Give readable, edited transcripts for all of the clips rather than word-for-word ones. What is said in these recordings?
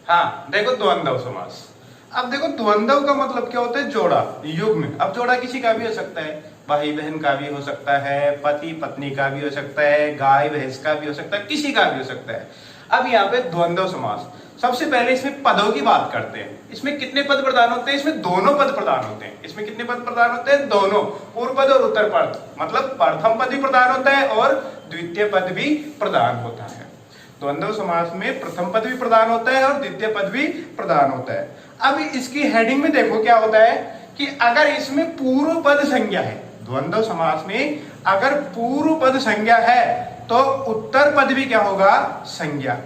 हाँ देखो द्वंद्व समास। अब देखो द्वंद्व का मतलब क्या होता है? जोड़ा, युग्म। अब जोड़ा किसी का भी हो सकता है, भाई बहन का भी हो सकता है, पति पत्नी का भी हो सकता है, गाय भैंस का भी हो सकता है, किसी का भी हो सकता है। अब यहाँ पे द्वंद्व समास, सबसे पहले इसमें पदों की बात करते हैं। इसमें कितने पद प्रदान होते हैं? इसमें दोनों पद प्रदान होते हैं। इसमें कितने पद प्रदान होते हैं? दोनों, पूर्व पद और उत्तर पद। मतलब प्रथम पद भी प्रदान होता है और द्वितीय पद भी प्रदान होता है। द्वंद्व समास में प्रथम पद भी प्रदान होता है और द्वितीय पद भी प्रदान होता है। अब इसकी हेडिंग में देखो क्या होता है कि अगर इसमें पूर्व पद संज्ञा है, द्वंद्व समास में अगर पूर्व पद संज्ञा है तो उत्तर पद भी क्या होगा? संज्ञा।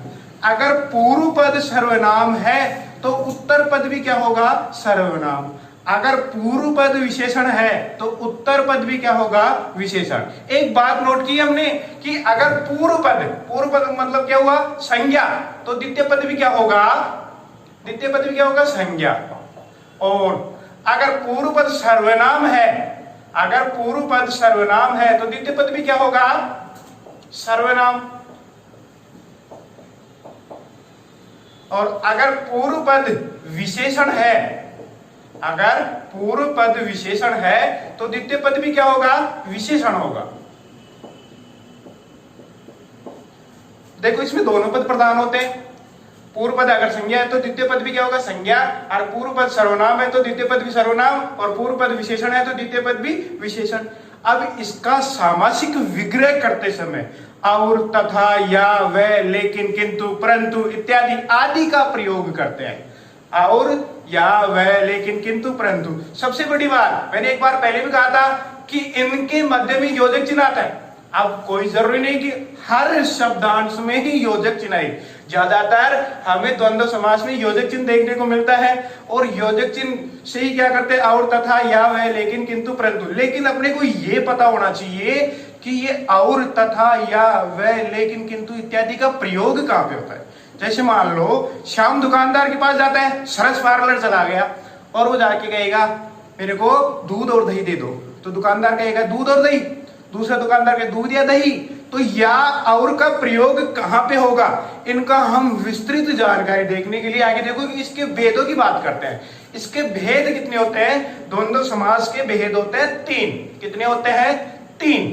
अगर पूर्व पद सर्वनाम है तो उत्तर पद भी क्या होगा? सर्वनाम। अगर पूर्व पद विशेषण है तो उत्तर पद भी क्या होगा? विशेषण। एक बात नोट की हमने कि अगर पूर्व पद मतलब क्या हुआ? संज्ञा, तो द्वितीय पद भी क्या होगा? द्वितीय पद भी क्या होगा? संज्ञा। और अगर पूर्व पद सर्वनाम है, अगर पूर्व पद सर्वनाम है तो द्वितीय पद भी क्या होगा? सर्वनाम। और अगर पूर्व पद विशेषण है, अगर पूर्व पद विशेषण है तो द्वितीय पद भी क्या होगा? विशेषण होगा। देखो इसमें दोनों पद प्रदान होते हैं। पूर्व पद अगर संज्ञा है तो द्वितीय पद भी क्या होगा? संज्ञा। और पूर्व पद सर्वनाम है तो द्वितीय पद भी सर्वनाम, और पूर्व पद विशेषण है तो द्वितीय पद भी विशेषण। अब इसका सामासिक विग्रह करते समय और, तथा, या, व, लेकिन, किंतु, परंतु इत्यादि आदि का प्रयोग करते हैं। और, या, व, लेकिन, किंतु, परंतु। सबसे बड़ी बात, मैंने एक बार पहले भी कहा था कि इनके मध्य में योजक चिन्ह आता है। अब कोई जरूरी नहीं कि हर शब्दांश में ही योजक चिन्ह आए। ज्यादातर हमें द्वंद्व समास में योजक चिन्ह देखने को मिलता है, और योजक चिन्ह से ही क्या करते हैं? और, तथा, या, व, लेकिन, किंतु, परंतु। लेकिन अपने को ये पता होना चाहिए कि ये और, तथा, या, व, लेकिन, किंतु इत्यादि का प्रयोग कहां पे होता है। जैसे मान लो श्याम दुकानदार के पास जाता है, सरस पार्लर चला गया और वो जाके कहेगा मेरे को दूध और दही दे दो, तो दुकानदार कहेगा दूध और दही, दूसरा दुकानदार के दूध या दही। तो या और का प्रयोग कहां पे होगा, इनका हम विस्तृत जानकारी देखने के लिए आगे देखो कि इसके भेदों की बात करते हैं। इसके भेद कितने होते हैं? द्वंद्व समास के भेद होते हैं 3। कितने होते हैं? 3।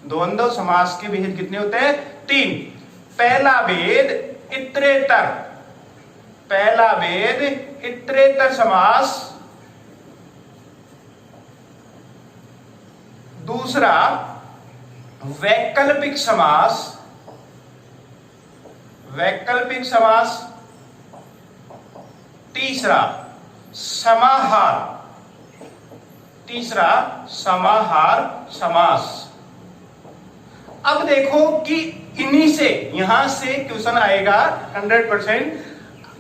द्वंद्व समास के भेद कितने होते हैं? 3। पहला भेद इतरेतर, पहला भेद इतरेतर समास। दूसरा वैकल्पिक समास, वैकल्पिक समास। तीसरा समाहार, तीसरा समाहार समास। अब देखो कि इन्हीं से यहां से क्वेश्चन आएगा 100%।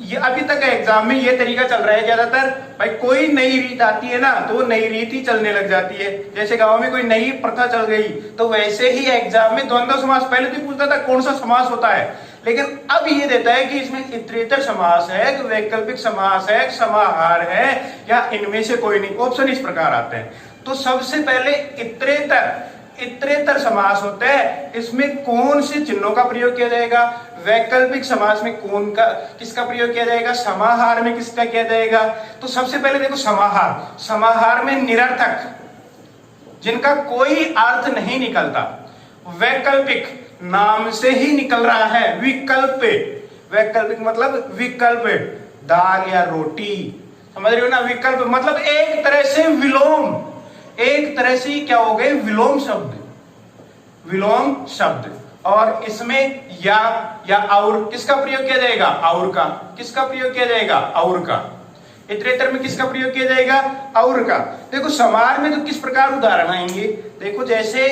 ये अभी तक एग्जाम में ये तरीका चल रहा है ज्यादातर, भाई कोई नई रीत आती है ना तो वो नई रीत ही चलने लग जाती है। जैसे गांव में कोई नई प्रथा चल गई तो वैसे ही एग्जाम में द्वंद्व समास, पहले तो पूछता था कौन सा समास होता है, लेकिन अब ये देता है कि इसमें इतरेतर समास है, वैकल्पिक समास है, समाहार है, या इनमें से कोई नहीं। ऑप्शन इस प्रकार आते हैं। तो सबसे पहले इतरेतर समास होता है। इसमें कौन से चिन्हों का प्रयोग किया जाएगा? वैकल्पिक समास में कौन का किसका प्रयोग किया जाएगा? समाहार में किसका किया जाएगा? तो सबसे पहले देखो समाहार, समाहार में निरर्थक जिनका कोई अर्थ नहीं निकलता। वैकल्पिक नाम से ही निकल रहा है, विकल्प, वैकल्पिक मतलब विकल्प, दाल या रोटी, समझ रहे हो ना? विकल्प मतलब एक तरह से विलोम, एक तरह से क्या हो गए? विलोम शब्द, विलोम शब्द। और इसमें या और किसका प्रयोग किया जाएगा? और का। किसका प्रयोग किया जाएगा? और का। इतरेतर में किसका प्रयोग किया जाएगा? और का। देखो समाहार में तो किस प्रकार उदाहरण आएंगे, देखो जैसे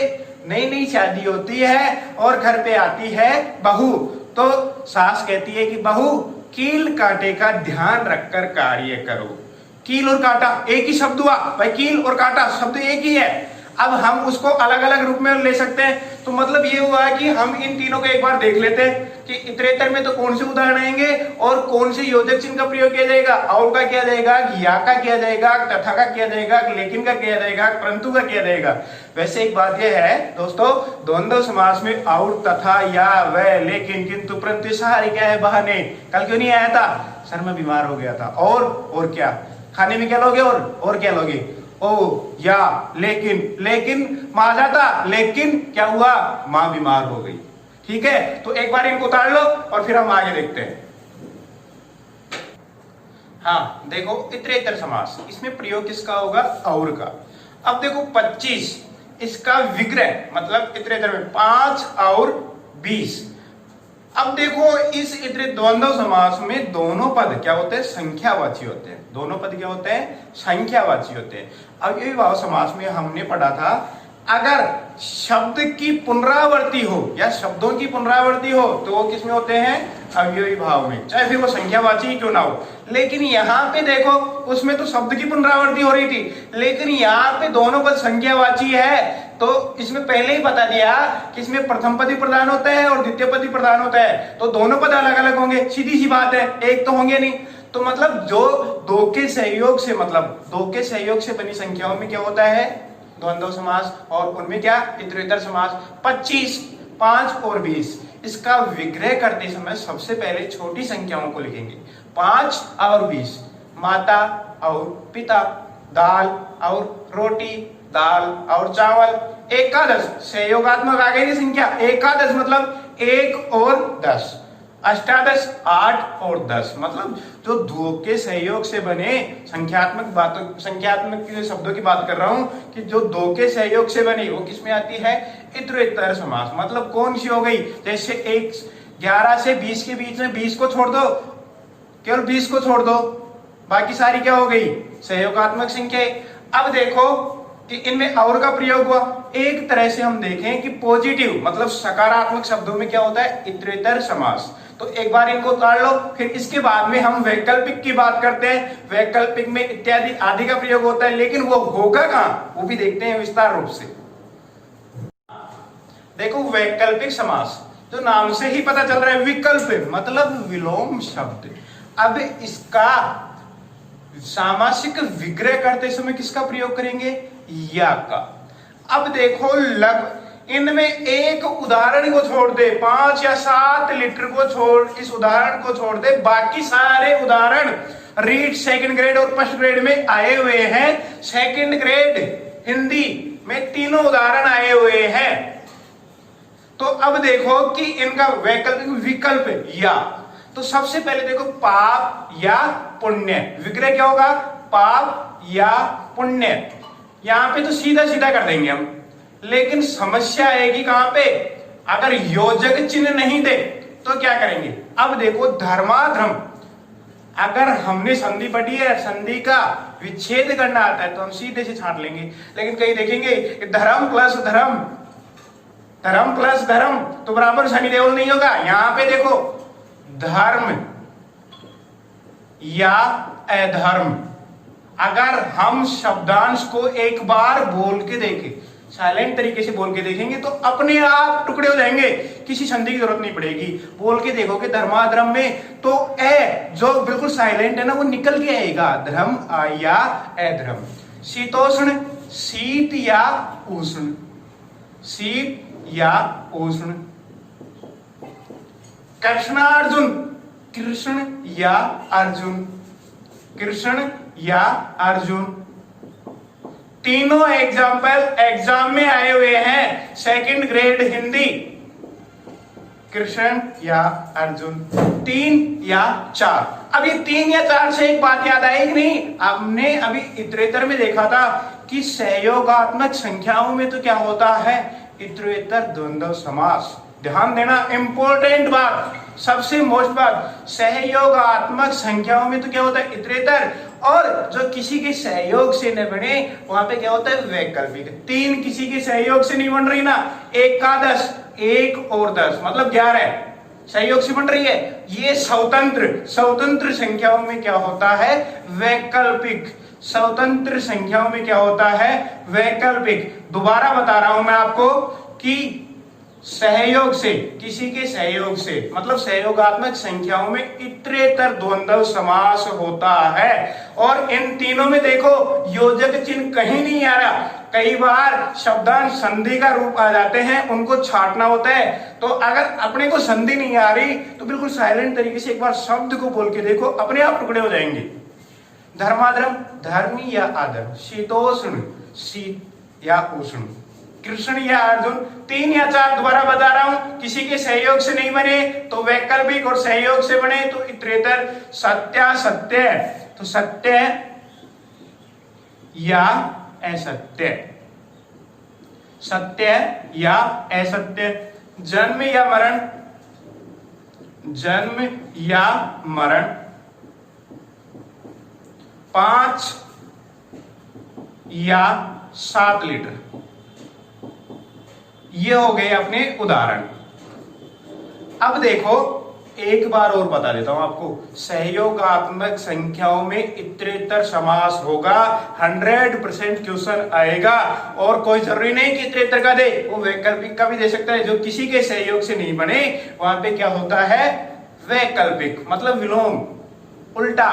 नई नई शादी होती है और घर पे आती है बहू, तो सास कहती है कि बहू कील कांटे का ध्यान रखकर कार्य करो। कील और कांटा एक ही शब्द हुआ भाई, कील और कांटा शब्द एक ही है। अब हम उसको अलग अलग रूप में ले सकते हैं। तो मतलब ये हुआ कि हम इन तीनों को एक बार देख लेते हैं कि इतरेतर में तो कौन से उदाहरण आएंगे और कौन से योजक चिन्ह का प्रयोग किया जाएगा। और का किया जाएगा, या का किया जाएगा, तथा का किया जाएगा, लेकिन का किया जाएगा, परंतु का किया जाएगा। वैसे एक बात यह है दोस्तों, द्वंद्व समास में और, तथा, या, वह, लेकिन, किंतु, परंतु सारे क्या है, बहाने। कल क्यों नहीं आया था? सर मैं बीमार हो गया था। और क्या खाने में क्या लोगे? और क्या लोगे? ओ, या, लेकिन मां जाता, लेकिन क्या हुआ, मां बीमार हो गई। ठीक है, तो एक बार इनको उतार लो और फिर हम आगे देखते हैं। हाँ देखो, इतरेतर समास, इसमें प्रयोग किसका होगा? और का। अब देखो 25, इसका विग्रह मतलब इतरेतर में 5 और 20। अब देखो इस इतरेतर द्वंद्व समास में दोनों पद क्या होते हैं? संख्यावाची होते हैं। दोनों पद क्या होते हैं? संख्यावाची होते हैं। अब ये भाव समास में हमने पढ़ा था, अगर शब्द की पुनरावृत्ति हो या शब्दों की पुनरावृत्ति हो तो वो किसमें होते हैं? अवयवी भाव में, चाहे फिर वो संख्यावाची ही क्यों ना हो। लेकिन यहाँ पे देखो, उसमें तो शब्द की पुनरावृत्ति हो रही थी, लेकिन यहाँ पे दोनों पद संख्यावाची है। तो इसमें पहले ही बता दिया कि इसमें प्रथम पद ही प्रधान होता है और द्वितीय पद ही प्रधान होता है, तो दोनों पद अलग अलग होंगे, सीधी सी बात है, एक तो होंगे नहीं। तो मतलब जो दो के सहयोग से, मतलब दो के सहयोग से बनी संख्याओं में क्या होता है? द्वंद्व समास। और उनमें क्या? इतरेतर समास। 25, 5 और 20, इसका विग्रह करते समय सबसे पहले छोटी संख्याओं को लिखेंगे। 5 और 20, माता और पिता, दाल और रोटी, दाल और चावल। एकादश, सहयोगात्मक आ गई संख्या, एकादश मतलब 1 और 10। अष्टादश, 8 और 10, मतलब जो दो के सहयोग से बने संख्यात्मक शब्दों की बात कर रहा हूं कि जो दो के सहयोग से बने वो किसमें आती है? इतरेतर समास। मतलब कौन सी हो गई? जैसे 11 से 20 के बीच में 20 को छोड़ दो, केवल 20 को छोड़ दो, बाकी सारी क्या हो गई? सहयोगात्मक संख्या। अब देखो कि इनमें और का प्रयोग हुआ। एक तरह से हम देखें कि पॉजिटिव मतलब सकारात्मक शब्दों में क्या होता है? इतरेतर समास। तो एक बार इनको उतार लो, फिर इसके बाद में हम वैकल्पिक की बात करते हैं। वैकल्पिक में इत्यादि आदि का प्रयोग होता है, लेकिन वो होगा कहां, वो भी देखते हैं विस्तार रूप से। देखो वैकल्पिक समास, जो नाम से ही पता चल रहा है, विकल्प मतलब विलोम शब्द। अब इसका सामासिक विग्रह करते समय किसका प्रयोग करेंगे? या का। अब देखो इनमें एक उदाहरण को छोड़ दे, 5 या 7 लीटर को छोड़, इस उदाहरण को छोड़ दे, बाकी सारे उदाहरण रीड सेकंड ग्रेड और फर्स्ट ग्रेड में आए हुए हैं। सेकंड ग्रेड हिंदी में तीनों उदाहरण आए हुए हैं। तो अब देखो कि इनका वैकल्पिक विकल्प या, तो सबसे पहले देखो पाप या पुण्य, विग्रह क्या होगा? पाप या पुण्य। यहां पे तो सीधा सीधा कर देंगे हम, लेकिन समस्या आएगी कहां पे? अगर योजक चिन्ह नहीं दे तो क्या करेंगे? अब देखो धर्माधर्म, अगर हमने संधि पढ़ी है, संधि का विच्छेद करना आता है तो हम सीधे से छांट लेंगे। लेकिन कहीं देखेंगे धर्म प्लस धर्म, धर्म प्लस धर्म तो बराबर शनि देवल नहीं होगा। यहां पे देखो धर्म या अधर्म, अगर हम शब्दांश को एक बार बोल के देखें, साइलेंट तरीके से बोल के देखेंगे तो अपने आप टुकड़े हो जाएंगे, किसी संधि की जरूरत नहीं पड़ेगी। बोल के देखोगे धर्माधर्म में तो ए जो बिल्कुल साइलेंट है ना वो निकल के आएगा, धर्म या अधर्म। शीतोष्ण, शीत या उष्ण, शीत या उष्ण। कृष्णार्जुन, कृष्ण या अर्जुन, कृष्ण या अर्जुन। तीनों एग्जाम्पल एग्जाम में आए हुए हैं, सेकंड ग्रेड हिंदी। कृष्ण या अर्जुन, 3 या 4। अब ये 3 या 4 से एक बात याद आई कि नहीं? हमने अभी इतरेतर में देखा था कि सहयोगात्मक संख्याओं में तो क्या होता है? इतरेतर द्वंद्व समास। ध्यान देना, इंपॉर्टेंट बात, सबसे मोस्ट बात, सहयोगात्मक संख्याओं में तो क्या होता है? इतरेतर। और जो किसी के सहयोग से न बने वहां पे क्या होता है? वैकल्पिक। 3 किसी के सहयोग से नहीं बन रही ना, एकादश, 1 और 10 मतलब 11 सहयोग से बन रही है, ये स्वतंत्र संख्याओं में क्या होता है? वैकल्पिक। स्वतंत्र संख्याओं में क्या होता है? वैकल्पिक। दोबारा बता रहा हूं मैं आपको कि सहयोग से, किसी के सहयोग से, मतलब सहयोगात्मक संख्याओं में इतरेतर द्वंद्व समास होता है। और इन तीनों में देखो योजक चिन्ह कहीं नहीं आ रहा। कई बार शब्दांश संधि का रूप आ जाते हैं, उनको छांटना होता है। तो अगर अपने को संधि नहीं आ रही तो बिल्कुल साइलेंट तरीके से एक बार शब्द को बोल के देखो, अपने आप टुकड़े हो जाएंगे। धर्माधर्म, धर्मी या आधर्म, शीतोष्ण, शीत या उष्ण, कृष्ण या अर्जुन, 3 या 4 दोबारा बता रहा हूं। किसी के सहयोग से नहीं बने तो वैकल्पिक, और सहयोग से बने तो इतरेतर। सत्यासत्य, तो सत्य या असत्य, सत्य या असत्य। जन्म या मरण, जन्म या मरण। 5 या 7 लीटर। ये हो गए अपने उदाहरण। अब देखो एक बार और बता देता हूं आपको, सहयोगात्मक संख्याओं में इतरेतर समास होगा, 100% क्वेश्चन आएगा। और कोई जरूरी नहीं कि इतरेतर का दे, वो वैकल्पिक का भी दे सकता है। जो किसी के सहयोग से नहीं बने वहां पे क्या होता है, वैकल्पिक, मतलब विलोम, उल्टा,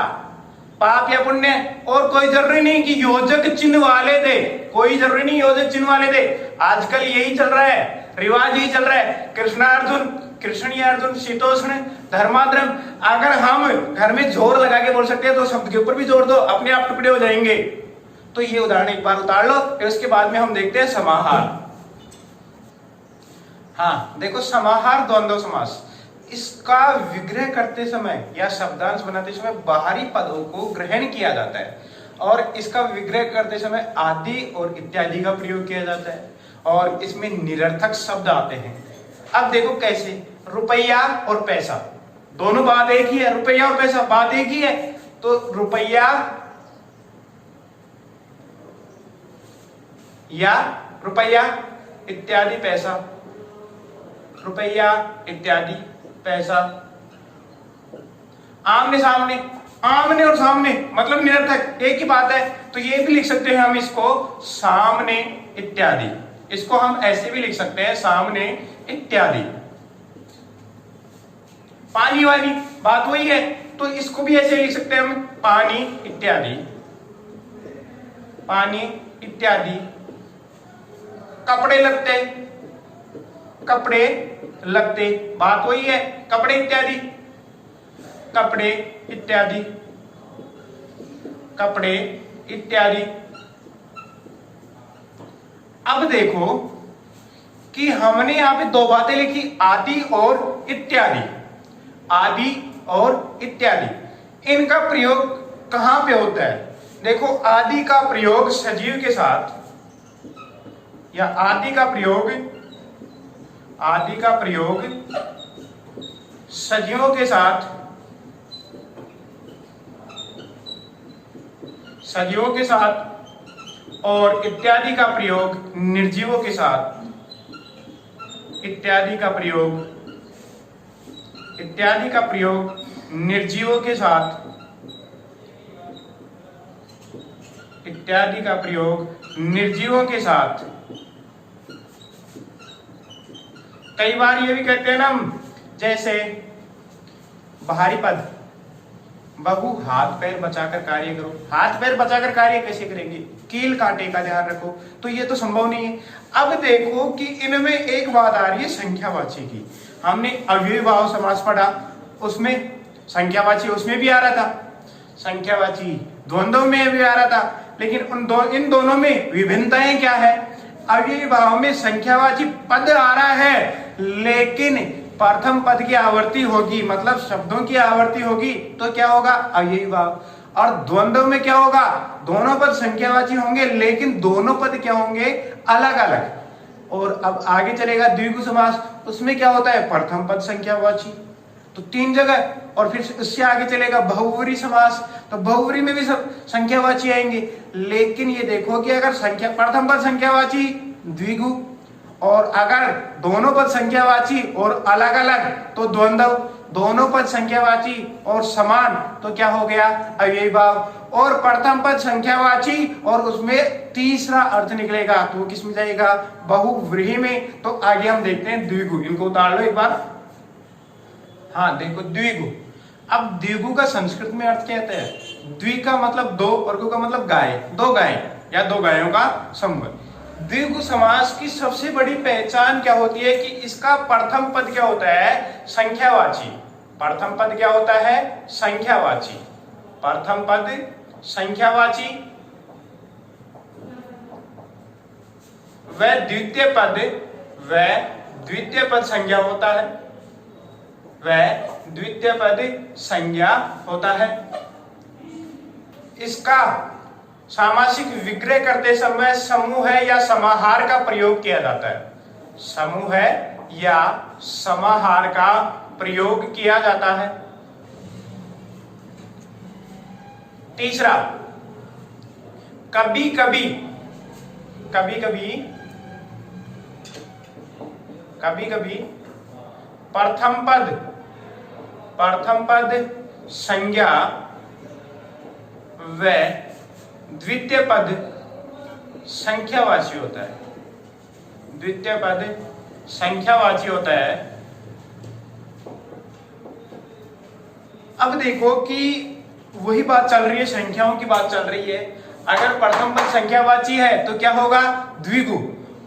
पाप या पुण्य। और कोई जरूरी नहीं कि योजक चिन्ह वाले दे, कोई जरूरी नहीं योजक चिन्ह वाले दे। आजकल यही चल रहा है, रिवाज यही चल रहा है, कृष्णार्जुन, कृष्ण या अर्जुन, शीतोष्ण, धर्माधर्म। अगर हम घर में जोर लगा के बोल सकते हैं तो शब्द के ऊपर भी जोर दो, अपने आप टुकड़े हो जाएंगे। तो ये उदाहरण एक बार उतार लो, फिर उसके बाद में हम देखते हैं समाहार। हाँ देखो, समाहार द्वंद्व समास, इसका विग्रह करते समय या शब्दांश बनाते समय बाहरी पदों को ग्रहण किया जाता है, और इसका विग्रह करते समय आदि और इत्यादि का प्रयोग किया जाता है, और इसमें निरर्थक शब्द आते हैं। अब देखो कैसे, रुपया और पैसा, दोनों बात एक ही है, रुपया और पैसा बात एक ही है। तो रुपया या रुपया इत्यादि पैसा, रुपया इत्यादि पैसा। आमने सामने, आमने और सामने मतलब निरर्थक, एक ही बात है। तो ये भी लिख सकते हैं हम इसको सामने इत्यादि, इसको हम ऐसे भी लिख सकते हैं सामने इत्यादि। पानी वाली बात वही है, तो इसको भी ऐसे लिख सकते हैं हम पानी इत्यादि, पानी इत्यादि। कपड़े लगते, कपड़े लगते, बात वही है, कपड़े इत्यादि, कपड़े इत्यादि, कपड़े इत्यादि। अब देखो कि हमने यहां पे 2 बातें लिखी, आदि और इत्यादि, आदि और इत्यादि। इनका प्रयोग कहां पे होता है? देखो, आदि का प्रयोग सजीव के साथ, या आदि का प्रयोग, आदि का प्रयोग सजीवों के साथ, सजीवों के साथ, और इत्यादि का प्रयोग निर्जीवों के साथ, इत्यादि का प्रयोग, इत्यादि का प्रयोग निर्जीवों के साथ, इत्यादि का प्रयोग निर्जीवों के साथ। कई बार ये भी कहते हैं ना हम, जैसे बाहरी पद, बहु हाथ पैर बचाकर कार्य करो। हाथ पैर बचाकर कार्य कैसे करेंगे? कील कांटे का ध्यान रखो। तो ये तो संभव नहीं है। अब देखो कि इनमें एक बात आ रही है संख्यावाची की। हमने अव्ययीभाव समास पढ़ा, उसमें संख्यावाची उसमें भी आ रहा था, संख्यावाची द्वंद्व में भी आ रहा था। लेकिन इन दोनों में विभिन्नताएं क्या है? अव्ययीभाव में संख्यावाची पद आ रहा है, लेकिन प्रथम पद की आवर्ती होगी, मतलब शब्दों की आवर्ती होगी, तो क्या होगा? अव्ययीभाव। और द्वंद्व में क्या होगा? दोनों पद संख्यावाची होंगे, लेकिन दोनों पद क्या होंगे? अलग अलग। और अब आगे चलेगा द्विगु समास, उसमें क्या होता है? प्रथम पद संख्यावाची, तो 3 जगह। और फिर उससे आगे चलेगा बहुव्रीहि समास, तो बहुव्रीहि में भी सब संख्यावाची आएंगे। लेकिन ये देखो कि अगर संख्या प्रथम पद संख्यावाची द्विगु और अगर दोनों पद संख्यावाची और अलग अलग तो द्वंद्व, दोनों पद संख्यावाची और समान तो क्या हो गया, अव्ययी भाव। और प्रथम पद संख्यावाची और उसमें तीसरा अर्थ निकलेगा तो वो किस में जाएगा, बहुव्रीहि में। तो आगे हम देखते हैं द्विगु, इनको उतार लो एक बार। हाँ देखो द्विगु, अब द्विगु का संस्कृत में अर्थ क्या कहते हैं, द्वि का मतलब दो और गु का मतलब गाय, दो गाय या दो गायों का समूह। द्विगु समास की सबसे बड़ी पहचान क्या होती है कि इसका प्रथम पद क्या होता है, संख्यावाची। प्रथम पद क्या होता है, संख्यावाची। प्रथम पद संख्यावाची वह द्वितीय पद संज्ञा होता है, वह द्वितीय पद संज्ञा होता है। इसका सामासिक विग्रह करते समय समूह है या समाहार का प्रयोग किया जाता है, समूह है या समाहार का प्रयोग किया जाता है। तीसरा, कभी कभी प्रथम पद संज्ञा व द्वितीय पद संख्यावाची होता है, द्वितीय पद संख्यावाची होता है। अब देखो कि वही बात चल रही है, संख्याओं की बात चल रही है। अगर प्रथम पद संख्यावाची है तो क्या होगा, द्विगु।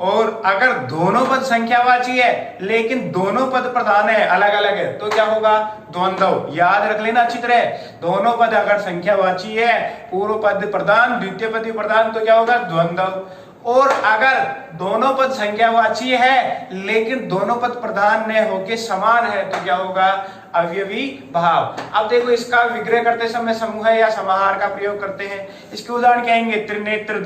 और अगर दोनों पद संख्यावाची है लेकिन दोनों पद प्रधान है, अलग अलग है, तो क्या होगा, द्वंद्व। याद रख लेना अच्छी तरह, दोनों पद अगर संख्यावाची है, पूर्व पद प्रधान द्वितीय पद प्रधान, तो क्या होगा, द्वंद्व। और अगर दोनों पद संख्यावाची है लेकिन दोनों पद प्रधान न होके समान है तो क्या होगा, अवयवी भाव। अब देखो इसका विग्रह करते समय समूह या समाहार का प्रयोग करते हैं। इसके उदाहरण क्या आएंगे, त्रिनेत्र,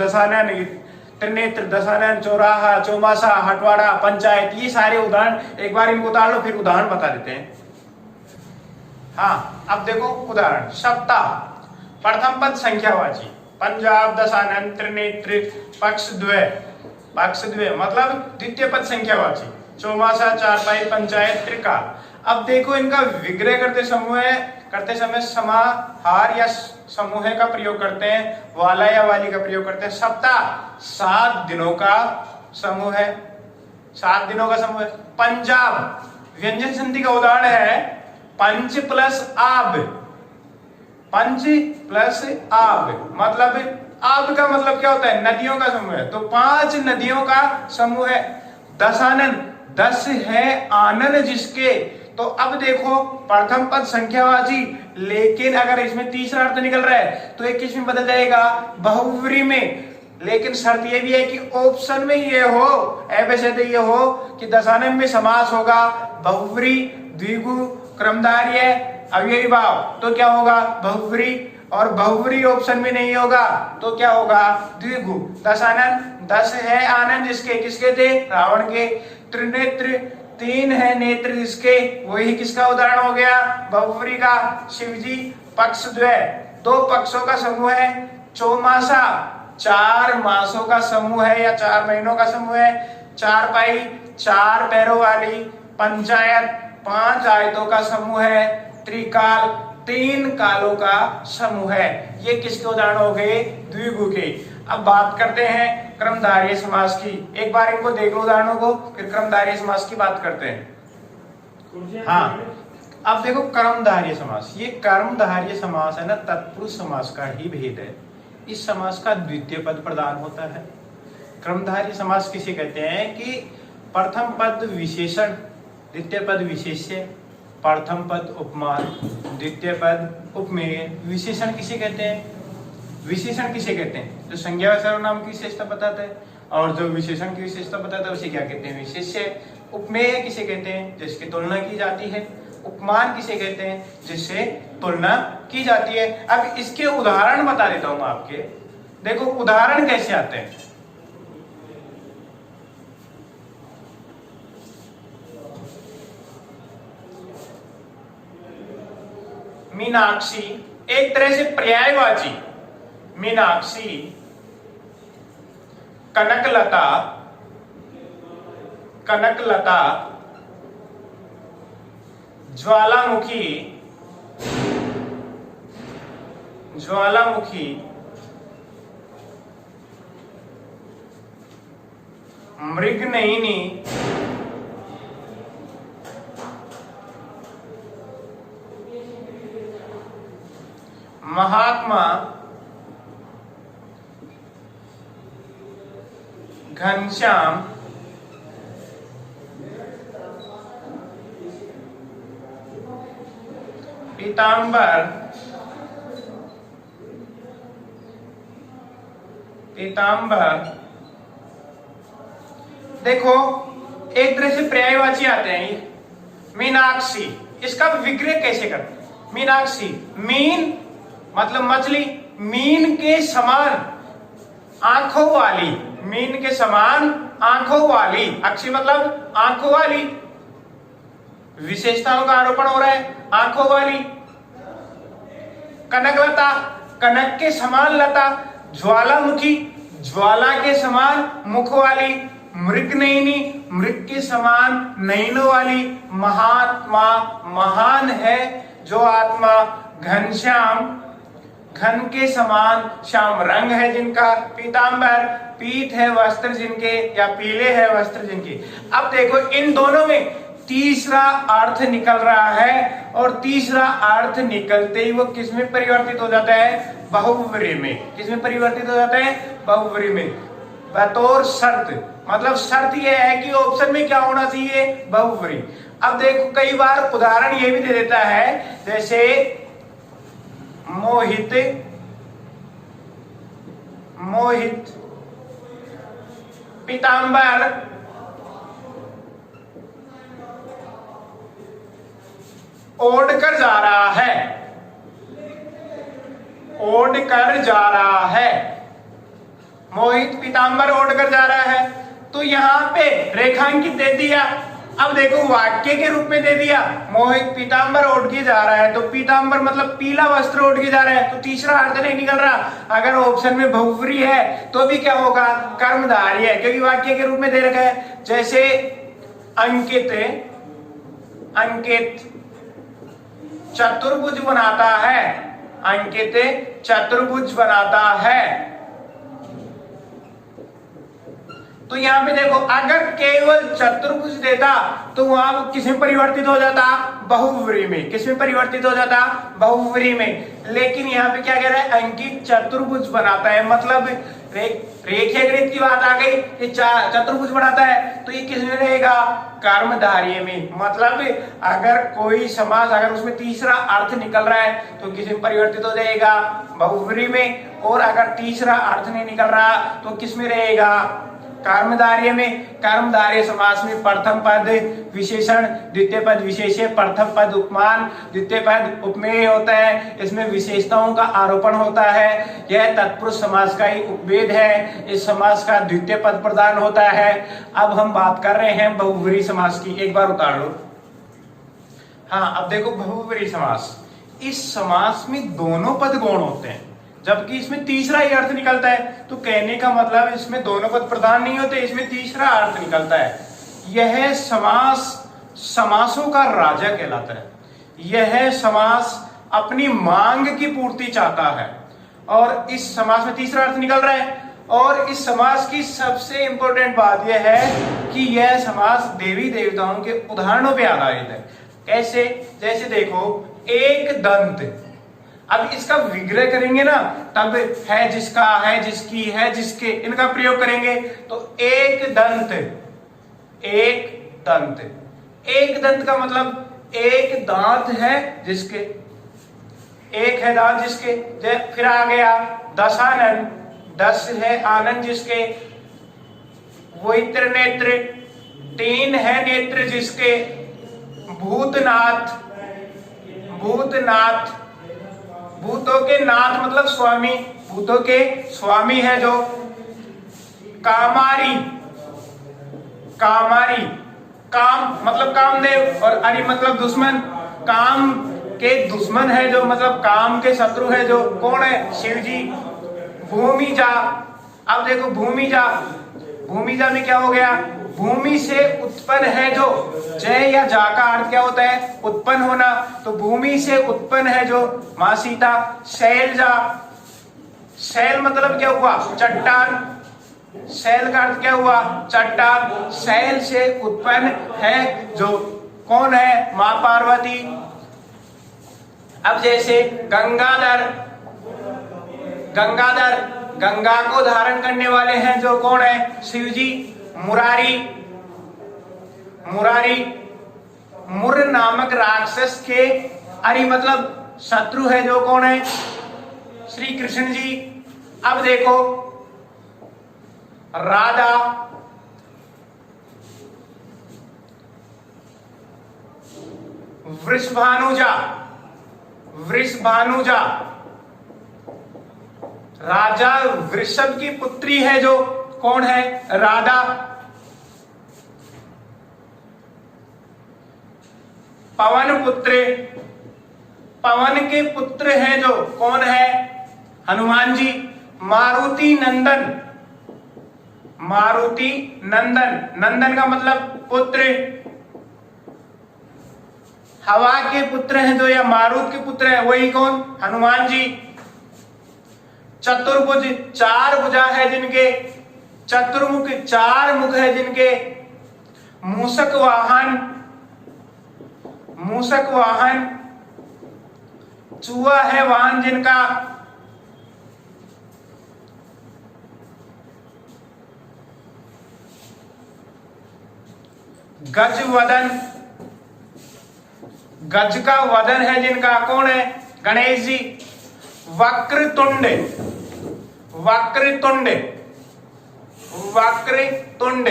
दशानन, चौराहा, चौमासा, हटवाड़ा, पंचायत, ये सारे उदाहरण एक बार इनको उतार लो फिर उदाहरण बता देते हैं। हाँ अब देखो उदाहरण, सप्ताह प्रथम पद संख्यावाची, पंजाब, दशानन, त्रिनेत्र, पक्षद्वय मतलब द्वितीय पद संख्यावाची, चौमासा, चारपाई, पंचायत, त्रिकाल। अब देखो इनका विग्रह करते समय समाहार या समूह का प्रयोग करते हैं, वाला या वाली का प्रयोग करते हैं। सप्ताह 7 दिनों का समूह है, 7 दिनों का समूह है। पंजाब व्यंजन संधि का उदाहरण है पंच प्लस आब, पंच प्लस आब मतलब आब का मतलब क्या होता है, नदियों का समूह है, तो 5 नदियों का समूह है। दशानन 10 है आनन जिसके, तो अब देखो प्रथम पद संख्यावाची लेकिन अगर इसमें तीसरा अर्थ निकल रहा है तो एक किस में बदल जाएगा, बहुव्रीहि में। लेकिन शर्त ये भी है कि ऑप्शन में ये हो, ऐसे तो ये हो कि दशानन में समास होगा, बहुव्रीहि, द्विगु, क्रमधार्य, अव्ययी भाव, तो क्या होगा, बहुव्रीहि। और बहुव्रीहि ऑप्शन में नहीं होगा तो क्या होगा, द्विगु। दशानन 10 है आनंद जिसके, किसके थे, रावण के। त्रिनेत्र 3 है नेत्र जिसके, वही किसका उदाहरण हो गया, बहुव्रीहि का, शिवजी। पक्षद्वय 2 पक्षों का समूह है। चौमासा 4 मासों का समूह है या 4 महीनों का समूह है। चारपाई 4 पैरों वाली। पंचायत 5 आयतों का समूह है। त्रिकाल 3 कालों का समूह है। ये किसके उदाहरण हो गए, द्विगु के। अब बात करते हैं क्रमधारय समास की, एक बार इनको देख लो उदाहरणों को, फिर क्रमधारय समास की बात करते हैं। हाँ अब देखो कर्मधारय समास, ये कर्मधारय समास है ना, तत्पुरुष समास का ही भेद है। इस समास का द्वितीय पद प्रधान होता है। क्रमधारय समास किसे कहते हैं कि प्रथम पद विशेषण, द्वितीय पद विशेष्य, प्रथम पद उपमान, द्वितीय पद उपमेय। विशेषण किसे कहते हैं, विशेषण किसे कहते हैं, जो संज्ञा सर्वनाम की विशेषता बताता है, और जो विशेषण की विशेषता बताता है उसे क्या कहते हैं, विशेष्य। उपमेय किसे कहते हैं, जिसकी तुलना की जाती है। उपमान किसे कहते हैं, जिससे तुलना की जाती है। अब इसके उदाहरण बता देता हूं आपके, देखो उदाहरण कैसे आते हैं। मीनाक्षी एक तरह से पर्यायवाची, मीनाक्षी, कनकलता, कनकलता, ज्वालामुखी, ज्वालामुखी, मृगनयनी, महात्मा, घनश्याम, पीतांबर, पीतांबर। देखो एक तरह से पर्यायवाची आते हैं ये। मीनाक्षी, इसका विग्रह कैसे करते हैं? मीनाक्षी, मीन मतलब मछली, मीन के समान आंखों वाली, मीन के समान आंखों वाली, अक्षी मतलब आंखों वाली, विशेषताओं का आरोपण हो रहा है, आंखों वाली। कनकलता, कनक के समान लता, ज्वालामुखी, ज्वाला के समान मुख वाली, मृगनयनी, मृग के समान नयनों वाली, महात्मा, महान है जो आत्मा, घनश्याम, घन के समान श्याम रंग है जिनका, पीतांबर, पीत है वस्त्र जिनके या पीले है वस्त्र जिनके। अब देखो इन दोनों में तीसरा अर्थ निकल रहा है और तीसरा अर्थ निकलते ही वो किस में परिवर्तित हो जाता है? बहुव्रीहि में। किस में परिवर्तित हो जाता है? बहुव्रीहि में। बतौर शर्त, मतलब शर्त यह है कि ऑप्शन में क्या होना चाहिए? बहुव्रीहि। अब देखो कई बार उदाहरण ये भी दे देता है, जैसे मोहित, मोहित, पीतांबर, ओढ़कर जा रहा है, ओढ़कर जा रहा है, मोहित पीतांबर ओढ़कर जा रहा है। तो यहां पे रेखांकित दे दिया। अब देखो वाक्य के रूप में दे दिया, मोहित पीतांबर ओढ़ के जा रहा है, तो पीतांबर मतलब पीला वस्त्र ओढ़ के जा रहा है, तो तीसरा अर्थ नहीं निकल रहा। अगर ऑप्शन में बहुव्रीहि है तो भी क्या होगा? कर्मधारय है, क्योंकि वाक्य के रूप में दे रखा है। जैसे अंकित, अंकित चतुर्भुज बनाता है, अंकित चतुर्भुज बनाता है। तो यहां पे देखो अगर केवल चतुर्भुज देता तो वहां वो किसमें परिवर्तित हो जाता? बहुव्रीहि में। किसमें परिवर्तित हो जाता? बहुव्रीहि में। लेकिन यहाँ पे क्या कह रहा है? अंकित चतुर्भुज बनाता है, मतलब रेखीय गणित की बात आ गई, ये चतुर्भुज बनाता है, तो ये किसमें रहेगा? कर्मधारय में। मतलब अगर कोई समास अगर उसमें तीसरा अर्थ निकल रहा है तो किसमें परिवर्तित हो जाएगा? बहुव्रीहि में। और अगर तीसरा अर्थ नहीं निकल रहा तो किसमें रहेगा? कर्मधारय में। कर्मधारय समास में प्रथम पद विशेषण, द्वितीय पद विशेष्य, प्रथम पद उपमान, द्वितीय पद उपमेय होता है। इसमें विशेषताओं का आरोपण होता है। यह तत्पुरुष समास का ही उपभेद है। इस समास का द्वितीय पद प्रदान होता है। अब हम बात कर रहे हैं बहुव्रीहि समास की। एक बार उतार लो। हाँ, अब देखो बहुव्रीहि समास, इस समास में दोनों पद गौण होते हैं, जबकि इसमें तीसरा ही अर्थ निकलता है। तो कहने का मतलब इसमें दोनों पद प्रधान नहीं होते, इसमें तीसरा अर्थ निकलता है। यह समास समासों का राजा कहलाता है। यह समास अपनी मांग की पूर्ति चाहता है और इस समास में तीसरा अर्थ निकल रहा है। और इस समास की सबसे इंपॉर्टेंट बात यह है कि यह समास देवी देवताओं के उदाहरणों पर आधारित है। कैसे? जैसे देखो एक दंत, अब इसका विग्रह करेंगे ना, तब है जिसका, है जिसकी, है जिसके, इनका प्रयोग करेंगे। तो एक दंत, एक दंत, एक दंत का मतलब एक दांत है जिसके, एक है दांत जिसके। फिर आ गया दशानन, 10 है आनंद जिसके। वैत्र नेत्र, 3 है नेत्र जिसके। भूतनाथ, भूतनाथ, भूतों के नाथ मतलब स्वामी, भूतों के स्वामी है जो। कामारी, कामारी, काम मतलब कामदेव, और अरि मतलब दुश्मन, काम के दुश्मन है जो, मतलब काम के शत्रु है जो। कौन है? शिव जी। भूमिजा, अब देखो भूमिजा, भूमिजा में क्या हो गया? भूमि से उत्पन्न है जो, जय या जा का अर्थ क्या होता है? उत्पन्न होना। तो भूमि से उत्पन्न है जो मां सीता। शैलजा, शैल मतलब क्या हुआ? चट्टान। शैल का अर्थ क्या हुआ? चट्टान। शैल से उत्पन्न है जो, कौन है? मां पार्वती। अब जैसे गंगाधर, गंगाधर, गंगा को धारण करने वाले हैं जो, कौन है? शिव जी। मुरारी, मुरारी मुर नामक राक्षस के अरि मतलब शत्रु है जो, कौन है? श्री कृष्ण जी। अब देखो राधा, वृषभानुजा, वृषभानुजा राजा वृषभ की पुत्री है जो, कौन है? राधा। पवन पुत्र, पवन के पुत्र हैं जो, कौन है? हनुमान जी। मारुति नंदन, मारुति नंदन, नंदन का मतलब पुत्र। हवा के पुत्र हैं जो, या मारुत के पुत्र है, वही कौन? हनुमान जी। चतुर्भुज, चार भुजा है जिनके। चतुर्मुख, चार मुख है जिनके। मूषक वाहन, मूषक वाहन, चूहा है वाहन जिनका। गज वदन, गज का वदन है जिनका, कौन है? गणेश जी। वक्रतुंड, वक्रतुंड, वक्रतुंड,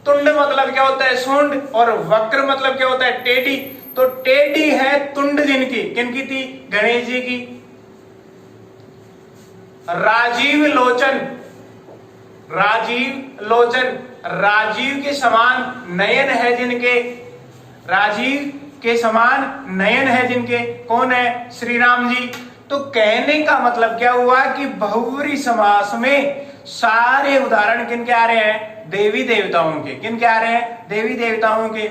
तुंड मतलब क्या होता है? सूंड, और वक्र मतलब क्या होता है? टेढ़ी। तो टेढ़ी है तुंड जिनकी, किनकी थी? गणेश जी की। राजीव लोचन, राजीव लोचन, राजीव के समान नयन है जिनके। राजीव के समान नयन है जिनके, कौन है? श्री राम जी। तो कहने का मतलब क्या हुआ कि बहुव्रीहि समास में सारे उदाहरण किनके आ रहे हैं? देवी देवताओं के। किनके आ रहे हैं? देवी देवताओं के।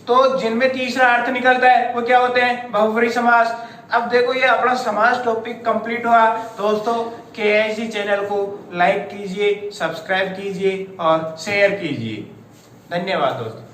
तो जिनमें तीसरा अर्थ निकलता है वो क्या होते हैं? बहुव्रीहि समास। अब देखो ये अपना समास टॉपिक कंप्लीट हुआ। दोस्तों KIC चैनल को लाइक कीजिए, सब्सक्राइब कीजिए और शेयर कीजिए। धन्यवाद दोस्तों।